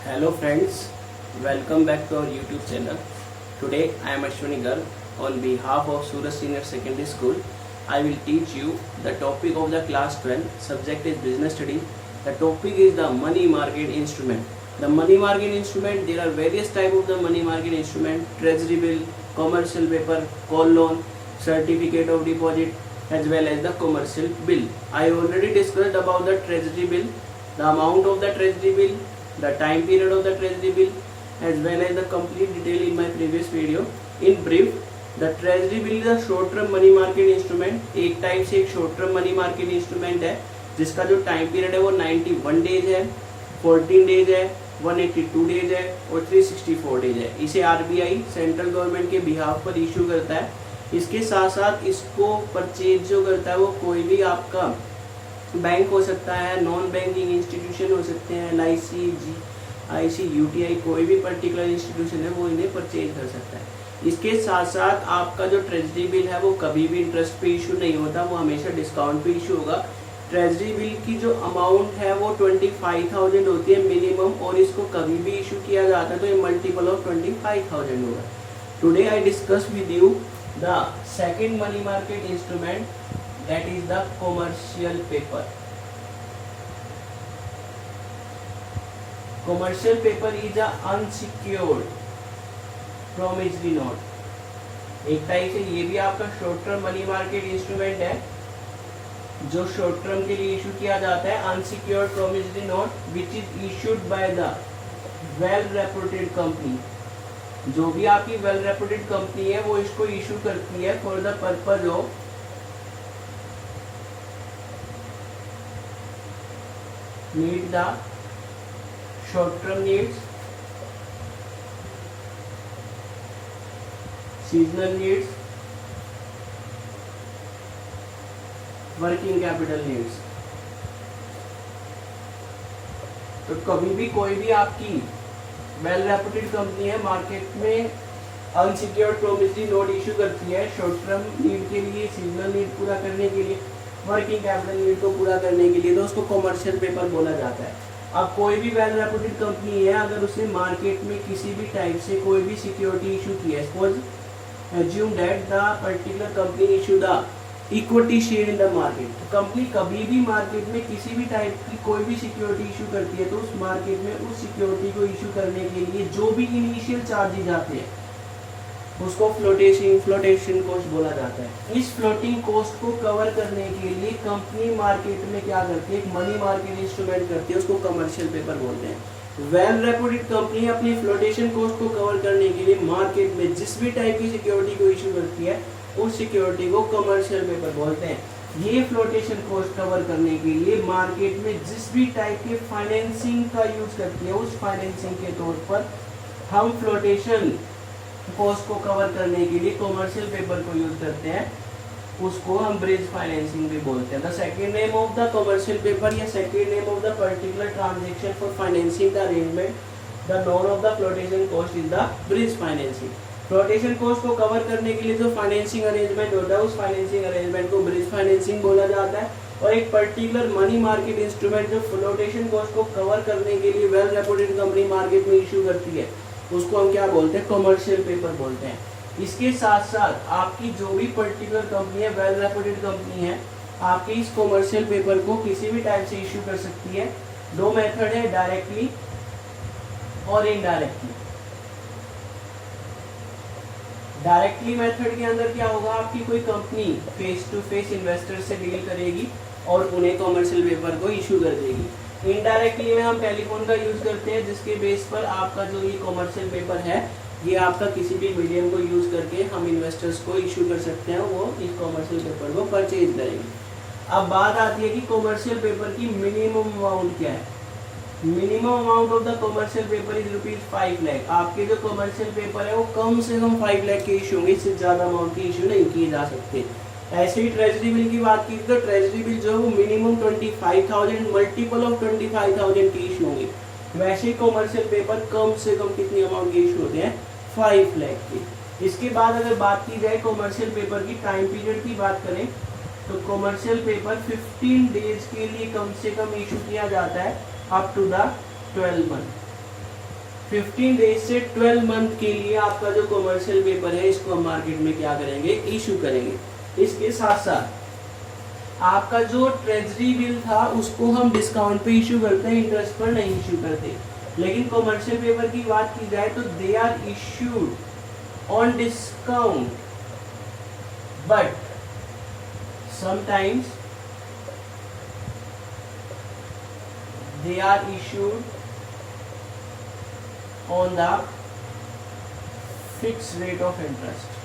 Hello friends, welcome back to our YouTube channel. Today I am Ashwani Garg. On behalf of Suraj Senior Secondary School, I will teach you the topic of the class 12. Subject is business study. The topic is the money market instrument. The money market instrument, there are various type of the money market instrument: treasury bill, commercial paper, call loan, certificate of deposit, as well as the commercial bill. I already discussed about the treasury bill, the amount of the treasury bill, the time period of the treasury bill, as well as the complete detail in my previous video. In brief, the treasury bill is a short term money market instrument. एक type से एक short term money market instrument है जिसका जो time period है वो 91 days है, 14 days है, 182 डेज है और 364 डेज है. इसे आरबीआई सेंट्रल गवर्नमेंट के बिहाफ पर इशू करता है. इसके साथ साथ इसको परचेज जो करता है वो कोई भी आपका बैंक हो सकता है, नॉन बैंकिंग इंस्टीट्यूशन हो सकते हैं, LIC, GIC, UTI, कोई भी पर्टिकुलर इंस्टीट्यूशन है वो इन्हें परचेज कर सकता है. इसके साथ साथ आपका जो ट्रेजरी बिल है वो कभी भी इंटरेस्ट पे इशू नहीं होता, वो हमेशा डिस्काउंट पे इशू होगा. ट्रेजरी बिल की जो अमाउंट है वो 25,000 होती है मिनिमम, और इसको कभी भी इशू किया जाता है तो ये मल्टीपल ऑफ 25,000 होगा. Today I discuss with you the second money market instrument, that is the commercial paper. Commercial paper is a unsecured promissory note. एक टाइप से ये भी आपका short term money market instrument है जो शॉर्ट टर्म के लिए इशू किया जाता है. Unsecured promissory note which is issued by the well reputed company. जो भी आपकी well reputed कंपनी है वो इसको इशू करती है for the purpose of meet the short term needs, seasonal needs, working capital needs. तो कभी भी कोई भी आपकी वेल रेपुटेड कंपनी है मार्केट में अनसिक्योर्ड प्रोमिसरी नोट इशू करती है शॉर्ट टर्म नीड के लिए, सीजनल नीड पूरा करने के लिए, वर्किंग कैपिटल नीड को पूरा करने के लिए, तो उसको कॉमर्शियल पेपर बोला जाता है. अब कोई भी वेल रेपुटेड कंपनी है अगर उसने मार्केट में किसी भी टाइप से कोई भी सिक्योरिटी इशू की है, suppose assume that the particular company issue the equity share in the market. तो कंपनी कभी भी मार्केट में किसी भी टाइप की कोई भी सिक्योरिटी इशू करती है तो उस मार्केट में उस सिक्योरिटी को इशू करने के लिए जो भी इनिशियल चार्जेज आते हैं उसको फ्लोटेशन कॉस्ट बोला जाता है. इस फ्लोटिंग कॉस्ट को कवर करने के लिए कंपनी मार्केट में क्या करती है, एक मनी मार्केट इंस्ट्रूमेंट करती है, उसको कमर्शियल पेपर बोलते हैं. वेल रेपुटेड कंपनी अपनी फ्लोटेशन कॉस्ट को कवर करने के लिए मार्केट में जिस भी टाइप की सिक्योरिटी को इशू करती है उस सिक्योरिटी को कमर्शियल पेपर बोलते हैं. ये फ्लोटेशन कॉस्ट कवर करने के लिए मार्केट में जिस भी टाइप के फाइनेंसिंग का यूज करती है उस फाइनेंसिंग के तौर पर हम फ्लोटेशन कॉस्ट को कवर करने के लिए कॉमर्शियल पेपर को यूज करते हैं, उसको हम ब्रिज फाइनेंसिंग भी बोलते हैं. The second name of the commercial paper या second name of the particular transaction for financing the arrangement the known of the flotation cost is the bridge financing. Flotation cost को cover करने के लिए जो financing arrangement होता है उस financing arrangement को ब्रिज फाइनेंसिंग बोला जाता है. और एक पर्टिकुलर मनी मार्केट इंस्ट्रूमेंट जो फ्लोटेशन कॉस्ट को कवर करने के लिए वेल रेपुटेड कंपनी मार्केट में इशू करती है उसको हम क्या बोलते हैं, कमर्शियल पेपर बोलते हैं. इसके साथ साथ आपकी जो भी पर्टिकुलर कंपनी है वेल रेपुटेड कंपनी है आपकी इस कमर्शियल पेपर को किसी भी टाइप से इशू कर सकती है. दो मेथड है, डायरेक्टली और इनडायरेक्टली. डायरेक्टली मेथड के अंदर क्या होगा, आपकी कोई company face to face investor से डील करेगी और उन्हें कमर्शियल पेपर को इशू कर देगी. इनडायरेक्टली में हम टेलीफोन का यूज करते हैं जिसके बेस पर आपका जो ये कॉमर्शियल पेपर है ये आपका किसी भी मीडियम को यूज करके हम इन्वेस्टर्स को इशू कर सकते हैं, वो इस कॉमर्शियल पेपर को परचेज करेंगे. अब बात आती है कि कॉमर्शियल पेपर की मिनिमम अमाउंट क्या है. Minimum amount of the commercial paper is ₹5 lakh. आपके जो कॉमर्शियल पेपर है वो कम से कम 5 लाख के इशू होंगे, इससे ज्यादा अमाउंट के इशू नहीं किए जा सकते. ऐसे ही ट्रेजरी बिल की बात की तो ट्रेजरी बिल जो है वो मिनिमम 25,000 मल्टीपल ऑफ 25,000 के इशू होंगे. वैसे ही कॉमर्शियल पेपर कम से कम कितनी अमाउंट के इशू होते हैं, 5 लाख के. इसके बाद अगर बात की जाए कॉमर्शियल पेपर की टाइम पीरियड की बात करें तो कॉमर्शियल पेपर 15 डेज के लिए कम से कम इशू किया जाता है up to the 12 month. 15 days से 12 मंथ के लिए आपका जो कमर्शियल पेपर है इसको हम मार्केट में क्या करेंगे, इशू करेंगे। इसके साथ साथ आपका जो ट्रेजरी बिल था उसको हम डिस्काउंट पे इशू करते हैं, इंटरेस्ट पर नहीं इशू करते। लेकिन कमर्शियल पेपर की बात की जाए तो they are issued on discount, but sometimes they are issued on the fixed rate of interest।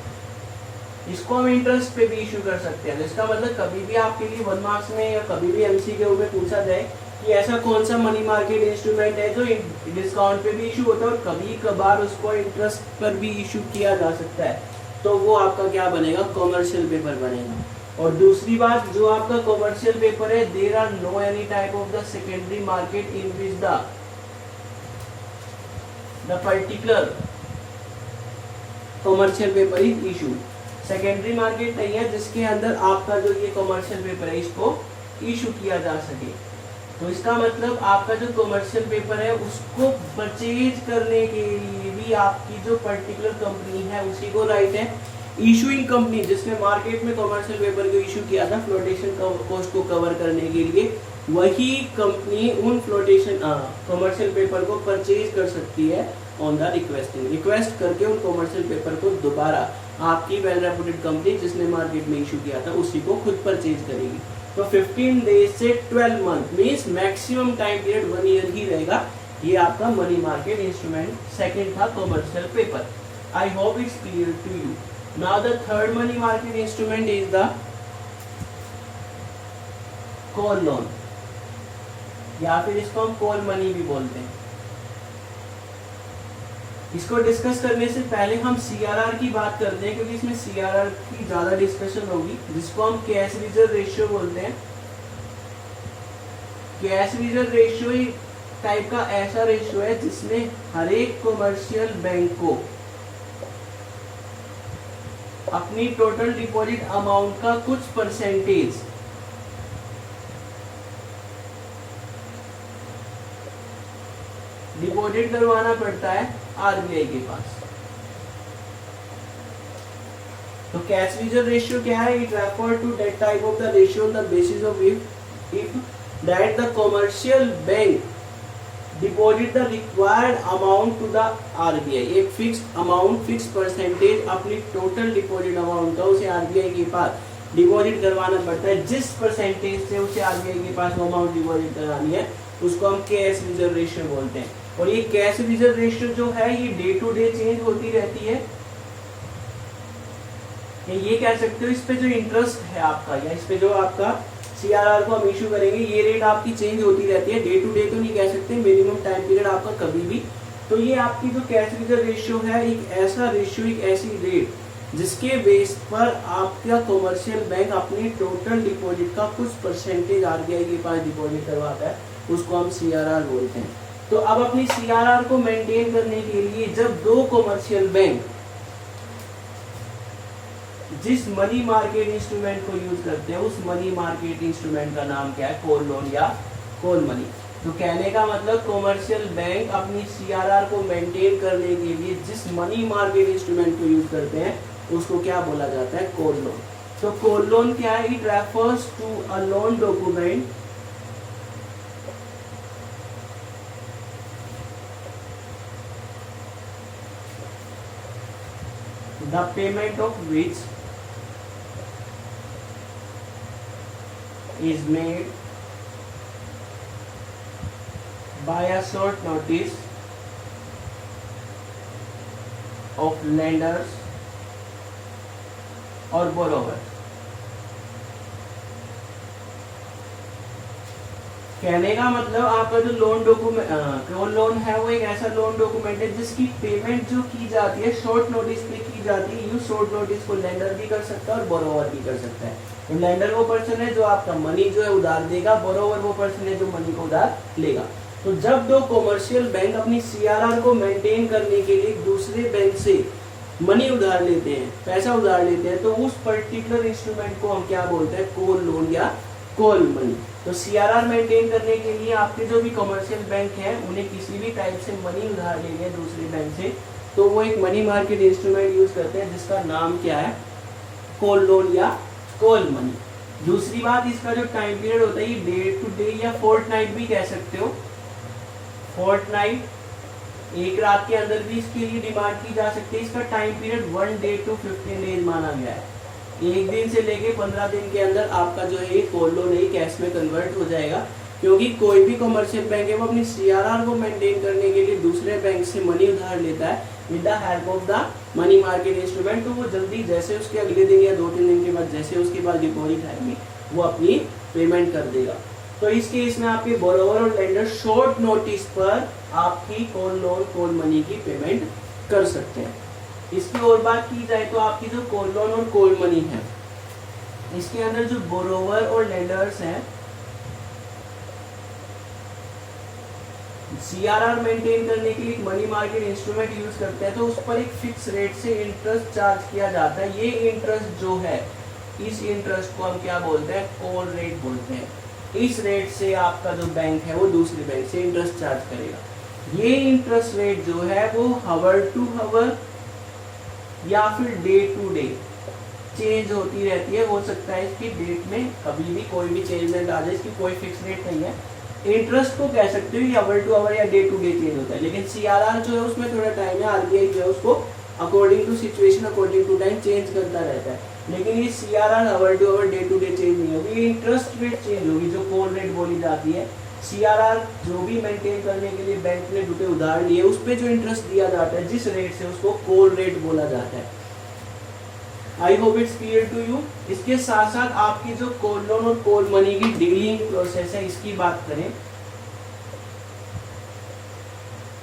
इसको हम इंटरेस्ट पे भी इशू कर सकते हैं। इसका मतलब कभी भी आपके लिए 1 मार्क्स में या कभी भी एमसीक्यू में पूछा जाए कि ऐसा कौन सा मनी मार्केट इंस्ट्रूमेंट है जो डिस्काउंट पे भी इशू होता है और कभी कभार उसको इंटरेस्ट पर भी इशू किया जा सकता है, तो वो आपका क्या बनेगा, कमर्शियल पेपर बनेगा। और दूसरी बात, जो आपका कमर्शियल पेपर है, there are no any type of the secondary market in which the particular commercial paper is issue. Secondary market नहीं है जिसके अंदर आपका जो ये कमर्शियल पेपर है इसको इशू किया जा सके। तो इसका मतलब आपका जो कमर्शियल पेपर है उसको परचेज करने के लिए भी आपकी जो पर्टिकुलर कंपनी है उसी को राइट है। इशूइंग कंपनी जिसने मार्केट में कमर्शियल पेपर को इशू किया था फ्लोटेशन कॉस्ट को कवर करने के लिए, वही कंपनी उन फ्लोटेशन कमर्शियल पेपर को परचेज कर सकती है ऑन द रिक्वेस्टिंग, रिक्वेस्ट करके उन कमर्शियल पेपर को दोबारा आपकी वेल रेपुटेड कंपनी जिसने मार्केट में इशू किया था उसी को खुद परचेज करेगी। तो 15 डेज से 12 month means maximum time period 1 year ही रहेगा। ये आपका मनी मार्केट इंस्ट्रूमेंट सेकंड था commercial paper. I hope it's clear to you. Now the third money market instrument is the call loan, या फिर इसको हम कॉल मनी भी बोलते हैं। इसको डिस्कस करने से पहले हम सीआरआर की बात करते हैं क्योंकि इसमें सीआरआर की ज्यादा डिस्कशन होगी, जिसको हम कैश रिजर्व रेशियो बोलते हैं। कैश रिजर्व रेशियो एक टाइप का ऐसा रेशियो है जिसमें हर एक कमर्शियल बैंक को अपनी टोटल डिपॉजिट अमाउंट का कुछ परसेंटेज डिपॉजिट करवाना पड़ता है आरबीआई के पास। तो कैश रिजर्व रेशियो क्या है? It refer to that type of the ratio on the basis of if that the commercial bank deposit the required amount to the RBI. एक फिक्स्ड अमाउंट, फिक्स परसेंटेज अपनी total deposit amount का उसे RBI के पास deposit करवाना पड़ता है। जिस percentage से उसे आरबीआई के पास वो अमाउंट डिपॉजिट करवानी है उसको हम कैश रिजर्व रेशियो बोलते हैं। और ये कैश रिजर्व रेशियो जो है ये डे टू डे चेंज होती रहती है। ये कह सकते हो इस पे जो इंटरेस्ट है आपका या इस पे जो आपका सीआरआर को हम इशू करेंगे ये रेट आपकी चेंज होती रहती है। डे टू डे तो नहीं कह सकते, मिनिमम टाइम पीरियड आपका कभी भी। तो ये आपकी जो कैश रिजर्व रेशियो है एक ऐसा रेशियो, एक ऐसी रेट जिसके बेस पर आपका कमर्शियल बैंक अपनी टोटल डिपॉजिट का कुछ परसेंटेज आरबीआई के पास डिपॉजिट करवाता है, उसको हम सीआरआर बोलते हैं। तो अब अपनी सीआरआर को मेंटेन करने के लिए जब दो कमर्शियल बैंक जिस मनी मार्केट इंस्ट्रूमेंट को यूज करते हैं उस मनी मार्केट इंस्ट्रूमेंट का नाम क्या है? कॉल लोन या कॉल मनी। तो कहने का मतलब कमर्शियल बैंक अपनी सीआरआर को मेंटेन करने के लिए जिस मनी मार्केट इंस्ट्रूमेंट को यूज करते हैं उसको क्या बोला जाता है? Call loan. तो कॉल लोन क्या है? It refers to a loan document the payment of which is made by a short notice of lenders or borrowers। कहने का मतलब आपका जो लोन डॉक्यूमेंट लोन है वो एक ऐसा लोन डॉक्यूमेंट है जिसकी पेमेंट जो की जाती है शॉर्ट नोटिस पे की जाती है। यूज शॉर्ट नोटिस को लेंडर भी कर सकता है और बोरोवर भी कर सकता है। तो लेंडर वो पर्सन है जो आपका मनी जो है उधार देगा, बोरोवर वो पर्सन है जो मनी को उधार लेगा। तो जब दो कमर्शियल बैंक अपनी सीआरआर को मेंटेन करने के लिए दूसरे बैंक से मनी उधार लेते हैं, पैसा उधार लेते हैं, तो उस पर्टिकुलर इंस्ट्रूमेंट को हम क्या बोलते हैं? कॉल लोन या कॉल मनी। तो CRR मेंटेन करने के लिए आपके जो भी कमर्शियल बैंक है उन्हें किसी भी टाइप से मनी उधार लेनी है दूसरे बैंक से, तो वो एक मनी मार्केट इंस्ट्रूमेंट यूज करते हैं जिसका नाम क्या है, कॉल लोन या कॉल मनी। दूसरी बात, इसका जो टाइम पीरियड होता है ये डे टू डे या फोर्टनाइट भी कह सकते हो। फोर्टनाइट, एक रात के अंदर भी इसके लिए डिमांड की जा सकती है। इसका time period 1 day to 15 days माना गया है। एक दिन से लेके 15 दिन के अंदर आपका जो है ये कॉल लोन है कैश में कन्वर्ट हो जाएगा, क्योंकि कोई भी कमर्शियल बैंक है वो अपनी CRR को मेंटेन करने के लिए दूसरे बैंक से मनी उधार लेता है with the help of the money market instrument. तो वो जल्दी जैसे उसके अगले दिन या 2-3 दिन के बाद जैसे उसके पास डिपॉजिट आएगी वो अपनी पेमेंट कर देगा। तो इस केस में आपके बोरोवर और लेंडर शॉर्ट नोटिस पर आपकी कॉल लोन कॉल मनी की पेमेंट कर सकते हैं। इसकी और बात की जाए तो आपकी जो कॉल लोन और कॉल मनी है इसके अंदर जो बोरोवर और लेंडर्स हैं CRR मेंटेन करने के लिए मनी मार्केट इंस्ट्रूमेंट यूज करते हैं, तो उस पर एक फिक्स रेट से इंटरेस्ट चार्ज किया जाता है। ये इंटरेस्ट जो है, इस इंटरेस्ट को हम क्या बोलते हैं, कॉल रेट बोलते हैं। इस रेट से आपका जो बैंक है वो दूसरे बैंक से इंटरेस्ट चार्ज करेगा। ये इंटरेस्ट रेट जो है वो हावर टू हावर या फिर डे टू डे चेंज होती रहती है। हो सकता है इसकी डेट में कभी भी कोई भी चेंजमेंट आ जाए, इसकी कोई फिक्स रेट नहीं है। इंटरेस्ट को कह सकते हो आवर टू आवर या डे टू डे चेंज होता है, लेकिन CRR जो है उसमें थोड़ा टाइम है। RBI जो है उसको according to situation according to time change करता रहता है, लेकिन ये CRR hour to hour day to day change नहीं होगी। ये इंटरेस्ट रेट चेंज होगी जो कॉल रेट बोली जाती है। CRR जो भी मेंटेन करने के लिए बैंक ने रुपए उधार लिए उस पर जो इंटरेस्ट दिया जाता है जिस रेट से, उसको कॉल रेट बोला जाता है। I hope it's clear to you. इसके साथ साथ आपकी जो कॉल लोन और कॉल मनी की डीलिंग प्रोसेस है इसकी बात करें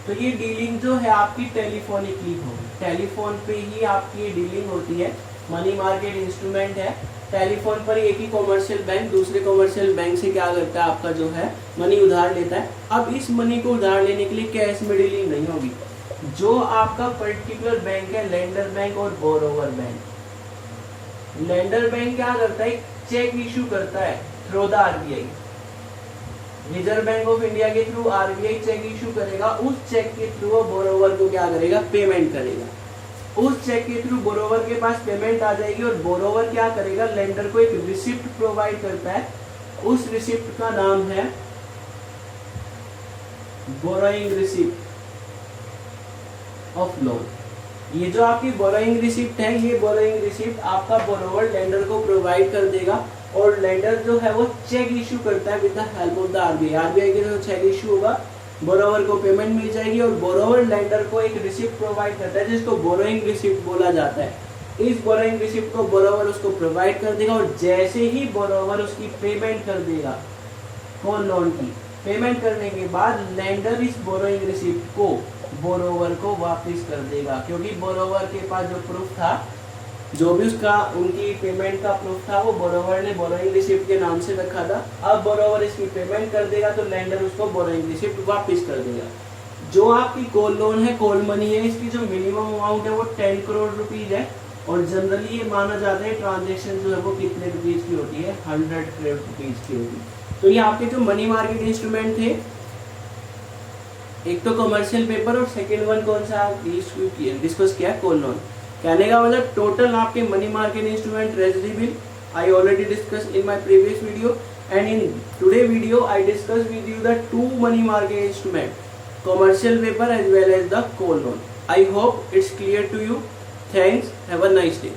तो ये डीलिंग जो है आपकी टेलीफोनिकली होगी। टेलीफोन पे ही आपकी ये डीलिंग होती है। मनी मार्केट इंस्ट्रूमेंट है, टेलीफोन पर एक ही कॉमर्शियल बैंक दूसरे कॉमर्शियल बैंक से क्या करता है, आपका जो है मनी उधार लेता है। अब इस मनी को उधार लेने के लिए कैश में डीलिंग नहीं होगी। जो आपका पर्टिकुलर बैंक है, लेंडर बैंक और बोरोवर बैंक, लेंडर बैंक क्या करता है, चेक इशू करता है through the RBI। Reserve bank of India के थ्रू RBI चेक इशू करेगा, उस चेक के थ्रू वो बोरोवर को क्या करेगा, पेमेंट करेगा। उस चेक के थ्रू बोरोवर के पास पेमेंट आ जाएगी और बोरोवर क्या करेगा, लेंडर को एक रिसिप्ट प्रोवाइड करता है। उस रिसिप्ट का नाम है बोरोइंग रिसिप्ट ऑफ लोन। ये जो आपकी बोरोइंग रिसिप्ट है, ये बोरोइंग रिसिप्ट आपका बोरोवर लेंडर को प्रोवाइड कर देगा और लेंडर जो है वो चेक इशू करता है with the help of the RBI के जो चेक इशू होगा बोरोवर को पेमेंट मिल जाएगी और बोरोवर लेंडर को एक रिसिप्ट प्रोवाइड करता है जिसको बोरोइंग रिसिप्ट बोला जाता है। इस बोरोइंग रिसिप्ट को बोरोवर उसको प्रोवाइड कर देगा और जैसे ही बोरोवर उसकी पेमेंट कर देगा कॉल लोन की, पेमेंट करने के बाद लेंडर इस बोरोइंग रिसिप्ट को बोरोवर को वापस कर देगा, क्योंकि बोरोवर के पास जो प्रूफ था, जो भी उसका उनकी पेमेंट का प्रूफ था, वो बोरोवर ने बोरोइंग रिसिप्ट के नाम से रखा था। अब बोरोवर इसकी पेमेंट कर देगा तो लेंडर उसको बोरोइंग रिसिप्ट वापस कर देगा। जो आपकी कॉल लोन है, कॉल मनी है, इसकी जो मिनिमम अमाउंट है वो 10 करोड़ रुपीज है और जनरली ये माना जाता है ट्रांजेक्शन जो है वो कितने रुपीज की होती है, 100 करोड़ रुपीज की होती है। तो ये आपके जो मनी मार्केट इंस्ट्रूमेंट थे, एक तो कमर्शियल पेपर और सेकेंड वन कौन सा डिस्कस किया, कॉल लोन। कहने का मतलब टोटल आपके money market instrument treasury bill I already discuss in my previous video and in today video I discuss with you the 2 money market instrument, commercial paper as well as the call loan. I hope it's clear to you. Thanks. Have a nice day.